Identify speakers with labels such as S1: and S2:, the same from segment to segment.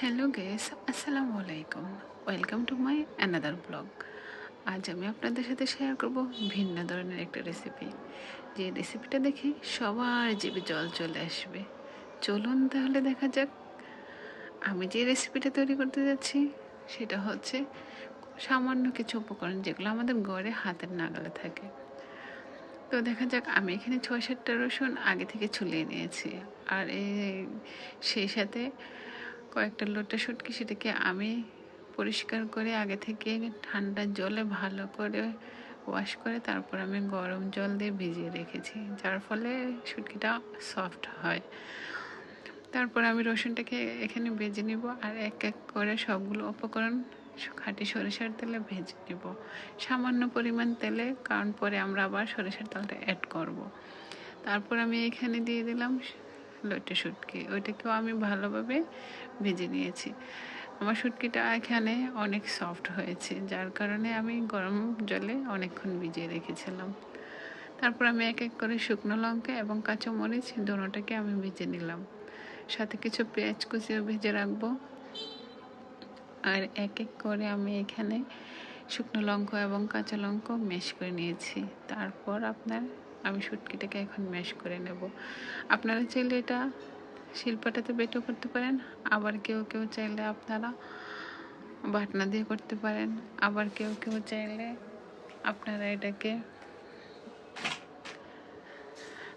S1: Hello guess, আসসালামু আলাইকুম। Welcome to my another blog. আজ আমি আপনাদের সাথে শেয়ার করব ভিন্ন ধরনের একটা রেসিপি। যে রেসিপিটা দেখে সবার জিভে জল চলে আসবে। চলুন তাহলে দেখা যাক। আমি যে রেসিপিটা তৈরি করতে যাচ্ছি সেটা হচ্ছে সামান্য কিছু উপকরণ যেগুলো আমাদের ঘরে হাতের নাগালে থাকে। তো দেখা যাক, আমি এখানে ৬-৭টা রসুন আগে থেকে ছুলিয়ে নিয়েছি। আর সেই সাথে কয়েকটা লোটা শুটকি, সেটাকে আমি পরিষ্কার করে আগে থেকে ঠান্ডা জলে ভালো করে ওয়াশ করে তারপর আমি গরম জল দিয়ে ভিজিয়ে রেখেছি, যার ফলে শুটকিটা সফট হয়। তারপর আমি রসুনটাকে এখানে ভেজে নিব আর এক এক করে সবগুলো উপকরণ খাঁটি সরিষার তেলে ভেজে নিব, সামান্য পরিমাণ তেলে, কারণ পরে আমরা আবার সরিষার তেলটা অ্যাড করব। তারপর আমি এখানে দিয়ে দিলাম লইট্টা শুটকি, ওইটাকেও আমি ভালোভাবে ভেজে নিয়েছি। আমার শুটকিটা এখানে অনেক সফট হয়েছে, যার কারণে আমি গরম জলে অনেকক্ষণ ভিজিয়ে রেখেছিলাম। তারপর আমি এক এক করে শুকনো লঙ্কা এবং কাঁচামরিচ দুটোটাকে আমি ভেজে নিলাম, সাথে কিছু পেঁয়াজ কুচিও ভেজে রাখবো। আর এক এক করে আমি এখানে শুকনো লঙ্কা এবং কাঁচা লঙ্কা ম্যাশ করে নিয়েছি। তারপর আমি শুটকিটাকে এখন ম্যাশ করে নেব। আপনারা চাইলে এটা শিলপাটাতে বেটেও করতে পারেন, আবার কেউ কেউ চাইলে আপনারা বাটনা দিয়ে করতে পারেন, আবার কেউ কেউ চাইলে আপনারা এটাকে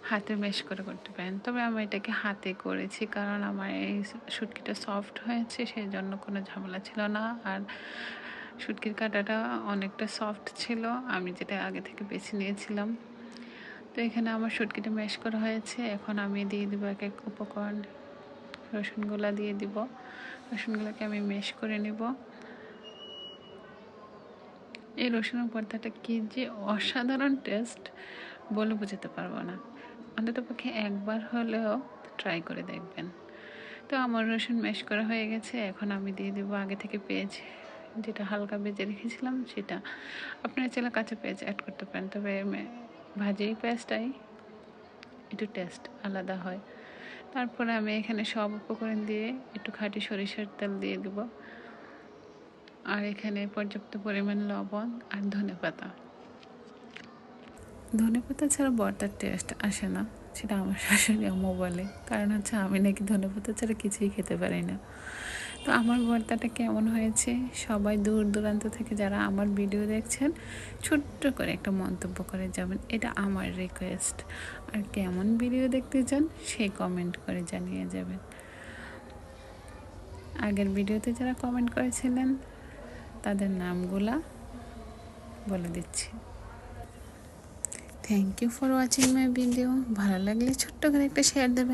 S1: হাতে ম্যাশ করে করতে পারেন। তবে আমি এটাকে হাতে করেছি, কারণ আমার এই শুটকিটা সফট হয়েছে, সেই জন্য কোনো ঝামেলা ছিল না। আর শুটকির কাঁটাটা অনেকটা সফট ছিল, আমি যেটা আগে থেকে বেছে নিয়েছিলাম। তো এখানে আমার শুটকিটা ম্যাশ করা হয়েছে। এখন আমি দিয়ে দিব এক এক উপকরণ। রসুনগুলা দিয়ে দিব, রসুনগুলোকে আমি ম্যাশ করে নেব। এই রসুনের ভর্তাটা কি যে অসাধারণ টেস্ট, বলে বোঝাতে পারবো না। অন্ততপক্ষে একবার হলেও ট্রাই করে দেখবেন। তো আমার রসুন ম্যাশ করা হয়ে গেছে। এখন আমি দিয়ে দেবো আগে থেকে পেঁয়াজ, যেটা হালকা ভেজে রেখেছিলাম সেটা। আপনারা চাইলে কাঁচা পেঁয়াজ অ্যাড করতে পারেন, তবে ভাজি পেঁয়াজটাই একটু টেস্ট আলাদা হয়। তারপরে আমি এখানে সব উপকরণ দিয়ে একটু খাঁটি সরিষার তেল দিয়ে দেব, আর এখানে পর্যাপ্ত পরিমাণ লবণ আর ধনেপাতা। ধনেপাতা ছাড়া ভর্তার টেস্ট আসে না, সেটা আমার শাশুড়ি আম্মু বলে। কারণ হচ্ছে আমি নাকি ধনেপাতা ছাড়া কিছুই খেতে পারি না। তো আমার ভর্তাটা কেমন হয়েছে, সবাই দূর দূরান্ত থেকে যারা আমার ভিডিও দেখছেন ছোট্ট করে একটা মন্তব্য করে যাবেন, এটা আমার রিকোয়েস্ট। আর কেমন ভিডিও দেখতে চান সেই কমেন্ট করে জানিয়ে যাবেন। আগের ভিডিওতে যারা কমেন্ট করেছিলেন তাদের নামগুলা বলে দিচ্ছি। Thank you for watching my video. ভালো লাগলে ছোট্ট করে একটা শেয়ার দেবেন।